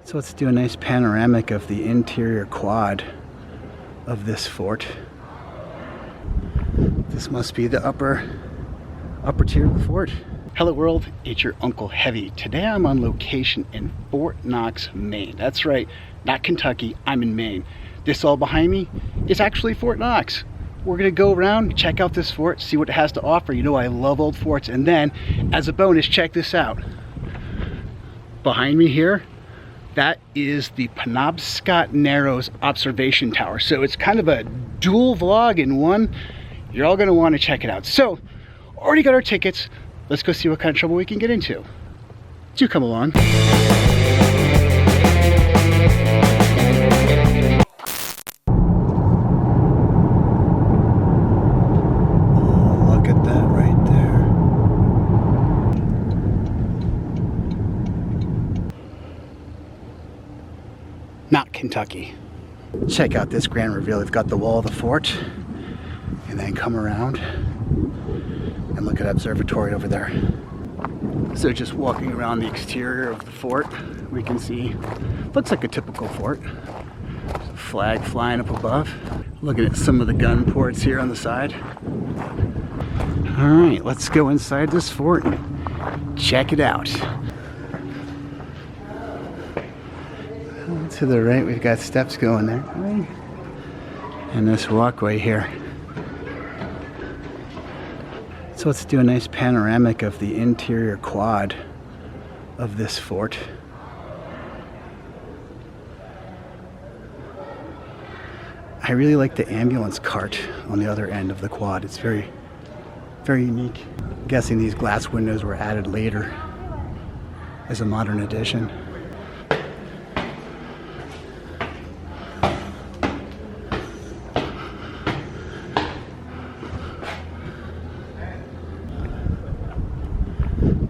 So let's do a nice panoramic of the interior quad of this fort. This must be the upper tier of the fort. Hello world, it's your Unkle Heavy. Today I'm on location in Fort Knox, Maine. That's right, not Kentucky, I'm in Maine. This all behind me is actually Fort Knox. We're gonna go around, check out this fort, see what it has to offer. You know I love old forts. And then, as a bonus, check this out. Behind me here, that is the Penobscot Narrows Observation Tower. So it's kind of a dual vlog in one. You're all gonna wanna check it out. So, already got our tickets. Let's go see what kind of trouble we can get into. Do come along. Not Kentucky. Check out this grand reveal. We've got the wall of the fort, and then come around and look at observatory over there. So just walking around the exterior of the fort, we can see, looks like a typical fort. There's a flag flying up above. Looking at some of the gun ports here on the side. All right, let's go inside this fort and check it out. To the right, we've got steps going there. And this walkway here. So let's do a nice panoramic of the interior quad of this fort. I really like the ambulance cart on the other end of the quad. It's very, very unique. I'm guessing these glass windows were added later as a modern addition.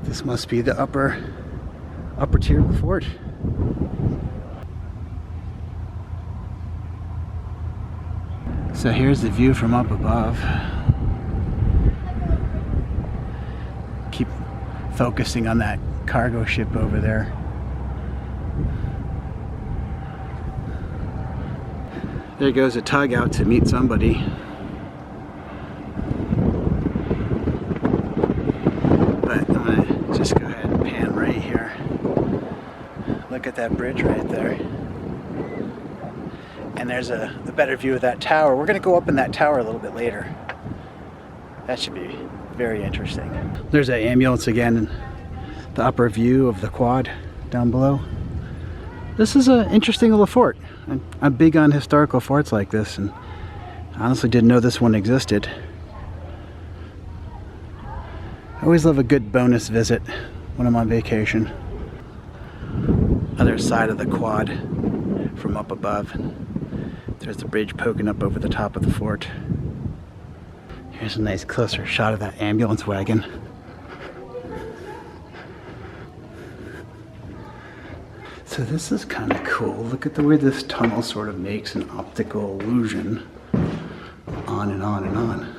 This must be the upper tier of the fort. So here's the view from up above. Keep focusing on that cargo ship over there. There goes a tug out to meet somebody. Just go ahead and pan right here. Look at that bridge right there. And there's a better view of that tower. We're going to go up in that tower a little bit later. That should be very interesting. There's that ambulance again, and the upper view of the quad down below. This is an interesting little fort. I'm big on historical forts like this, and I honestly didn't know this one existed. I always love a good bonus visit when I'm on vacation. Other side of the quad from up above. There's the bridge poking up over the top of the fort. Here's a nice closer shot of that ambulance wagon. So this is kind of cool. Look at the way this tunnel sort of makes an optical illusion on and on and on.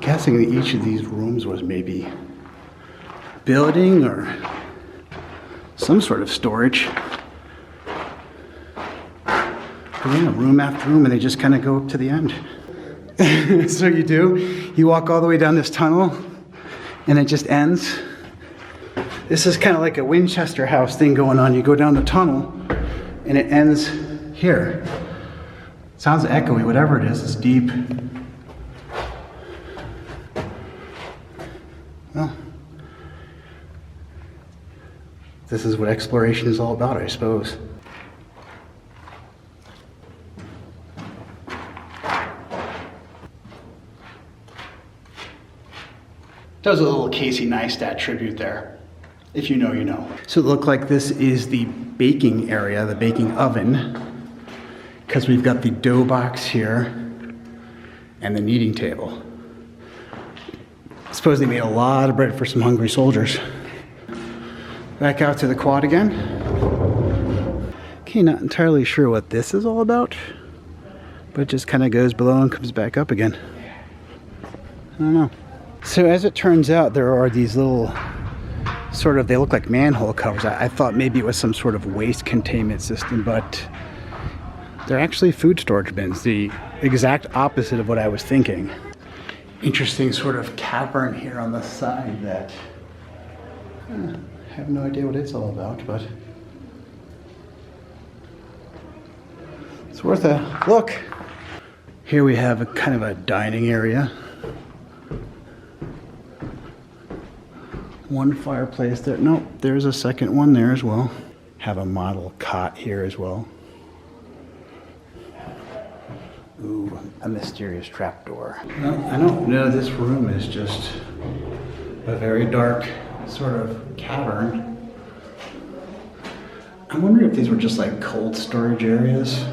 Guessing that each of these rooms was maybe building or some sort of storage. But yeah, room after room, and they just kind of go up to the end. So you walk all the way down this tunnel and it just ends. This is kind of like a Winchester House thing going on. You go down the tunnel and it ends here. Sounds echoey, whatever it is, it's deep. Well, this is what exploration is all about, I suppose. Does a little Casey Neistat tribute there. If you know, you know. So it looked like this is the baking area, the baking oven, because we've got the dough box here and the kneading table. I suppose they made a lot of bread for some hungry soldiers. Back out to the quad again. Okay, not entirely sure what this is all about, but it just kind of goes below and comes back up again. I don't know. So as it turns out, there are these little sort of, they look like manhole covers. I thought maybe it was some sort of waste containment system, but they're actually food storage bins, the exact opposite of what I was thinking. Interesting sort of cavern here on the side that I have no idea what it's all about, but it's worth a look. Here we have a kind of a dining area. One fireplace there. Nope, there's a second one there as well. Have a model cot here as well. Ooh, a mysterious trapdoor. No, I don't know. This room is just a very dark sort of cavern. I'm wondering if these were just like cold storage areas.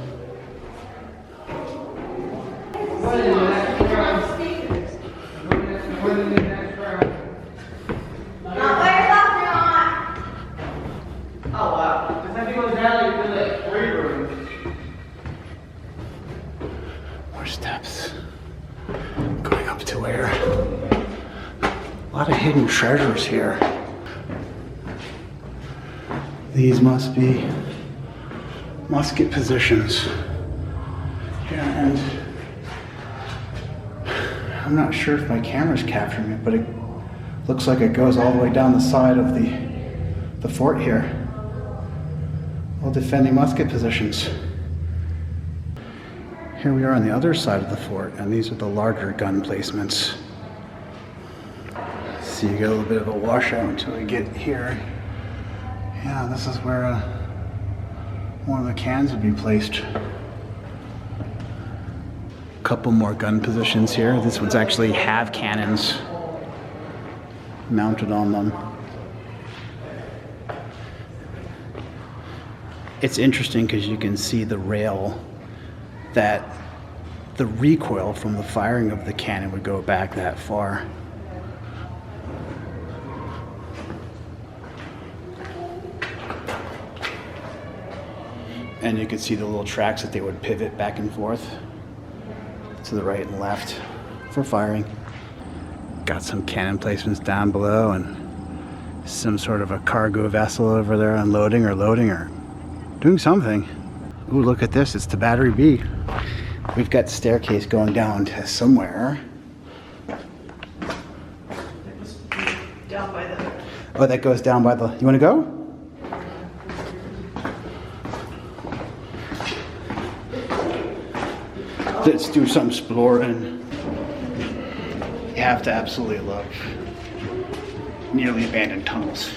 More steps going up to where? A lot of hidden treasures here. These must be musket positions. Yeah, and I'm not sure if my camera's capturing it, but it looks like it goes all the way down the side of the fort here. All defending musket positions. Here we are on the other side of the fort, and these are the larger gun placements. So you get a little bit of a washout until we get here. Yeah, this is where one of the cans would be placed. Couple more gun positions here. This one's actually have cannons mounted on them. It's interesting because you can see the rail that the recoil from the firing of the cannon would go back that far. And you can see the little tracks that they would pivot back and forth to the right and left for firing. Got some cannon placements down below and some sort of a cargo vessel over there unloading or loading or doing something. Ooh, look at this, it's the Battery B. We've got staircase going down to somewhere. Down by the... Oh, that goes down by the, you wanna go? Let's do some exploring. You have to absolutely love nearly abandoned tunnels.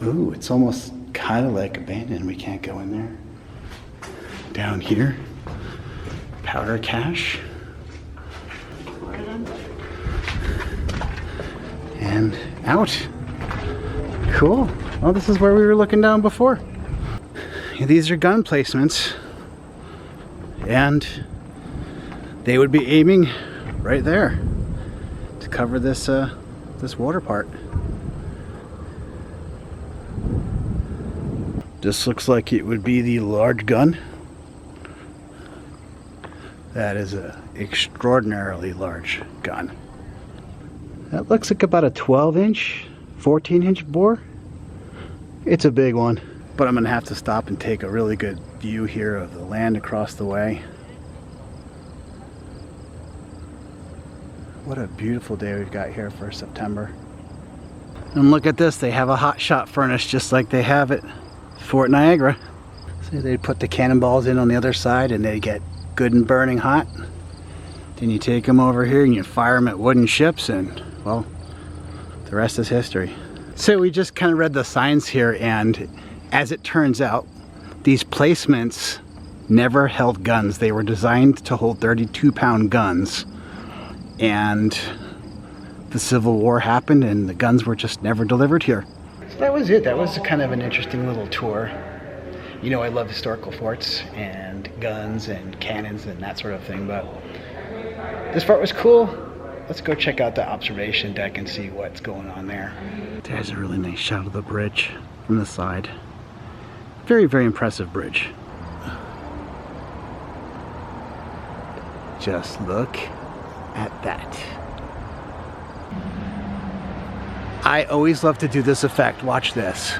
Ooh, it's almost kind of like abandoned. We can't go in there. Down here, powder cache. And out. Cool. Well, this is where we were looking down before. These are gun placements, and they would be aiming right there to cover this this water part. This looks like it would be the large gun. That is an extraordinarily large gun. That looks like about a 12-inch, 14-inch bore. It's a big one. But I'm gonna have to stop and take a really good view here of the land across the way. What a beautiful day we've got here for September. And look at this, they have a hot shot furnace just like they have at Fort Niagara. So they'd put the cannonballs in on the other side and they get good and burning hot. Then you take them over here and you fire them at wooden ships, and well, the rest is history. So we just kind of read the signs here, and as it turns out, these placements never held guns. They were designed to hold 32-pound guns, and the Civil War happened and the guns were just never delivered here. So that was it. That was kind of an interesting little tour. You know, I love historical forts and guns and cannons and that sort of thing, but this fort was cool. Let's go check out the observation deck and see what's going on there. There's a really nice shot of the bridge from the side. Very, very impressive bridge. Just look at that. I always love to do this effect. Watch this.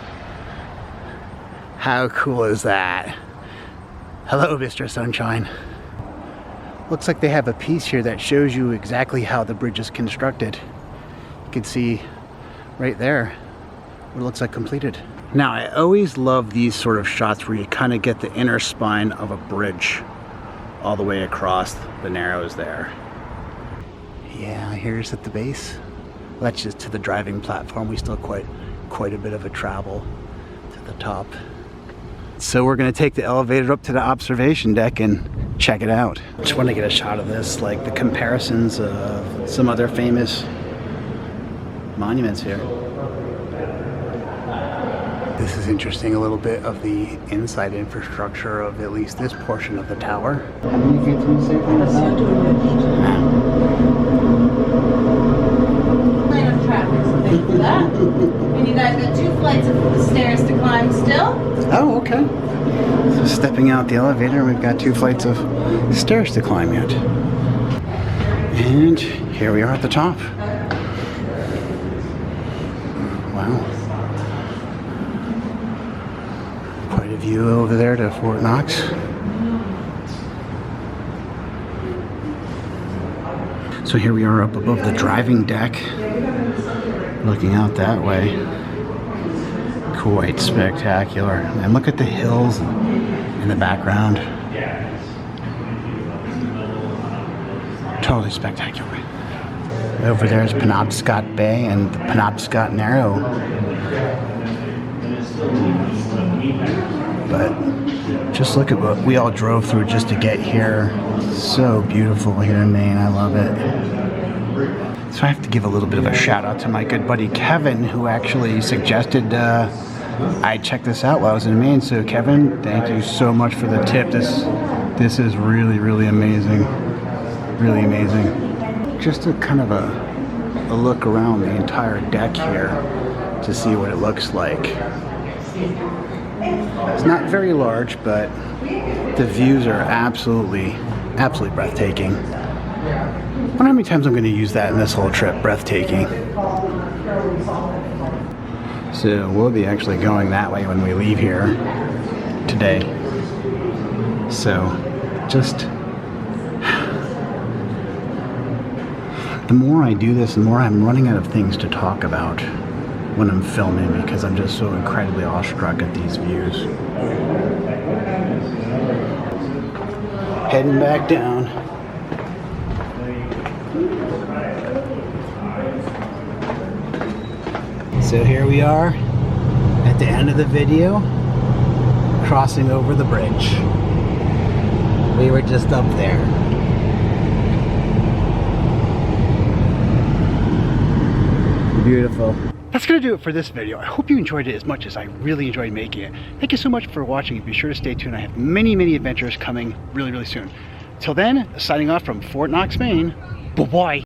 How cool is that? Hello, Mr. Sunshine. Looks like they have a piece here that shows you exactly how the bridge is constructed. You can see right there what it looks like completed. Now, I always love these sort of shots where you kind of get the inner spine of a bridge all the way across the Narrows there. Yeah, here's at the base. Well, that's just to the driving platform. We still quite a bit of a travel to the top. So we're gonna take the elevator up to the observation deck and check it out. Just want to get a shot of this, like the comparisons of some other famous monuments here. This is interesting, a little bit of the inside infrastructure of at least this portion of the tower. How many feet do you say? Lane of traffic, so thank you for that. And you guys got 2 flights of stairs to climb still. Oh, okay. So stepping out the elevator, we've got 2 flights of stairs to climb yet. And here we are at the top. Wow. Quite a view over there to Fort Knox. So here we are up above the driving deck, looking out that way. Quite spectacular. And look at the hills in the background. Totally spectacular. Over there is Penobscot Bay and the Penobscot Narrow. But just look at what we all drove through just to get here. So beautiful here in Maine. I love it. So I have to give a little bit of a shout out to my good buddy Kevin, who actually suggested I check this out while I was in Maine. So Kevin, thank you so much for the tip. This is really amazing. Really amazing. Just a kind of a look around the entire deck here to see what it looks like. It's not very large, but the views are absolutely breathtaking. I wonder how many times I'm going to use that in this whole trip. Breathtaking. So we'll be actually going that way when we leave here today. So just the more I do this, the more I'm running out of things to talk about when I'm filming, because I'm just so incredibly awestruck at these views. Heading back down. So here we are at the end of the video, crossing over the bridge. We were just up there. Beautiful. That's going to do it for this video. I hope you enjoyed it as much as I really enjoyed making it. Thank you so much for watching. Be sure to stay tuned. I have many adventures coming really soon. Till then, signing off from Fort Knox, Maine. Bye-bye.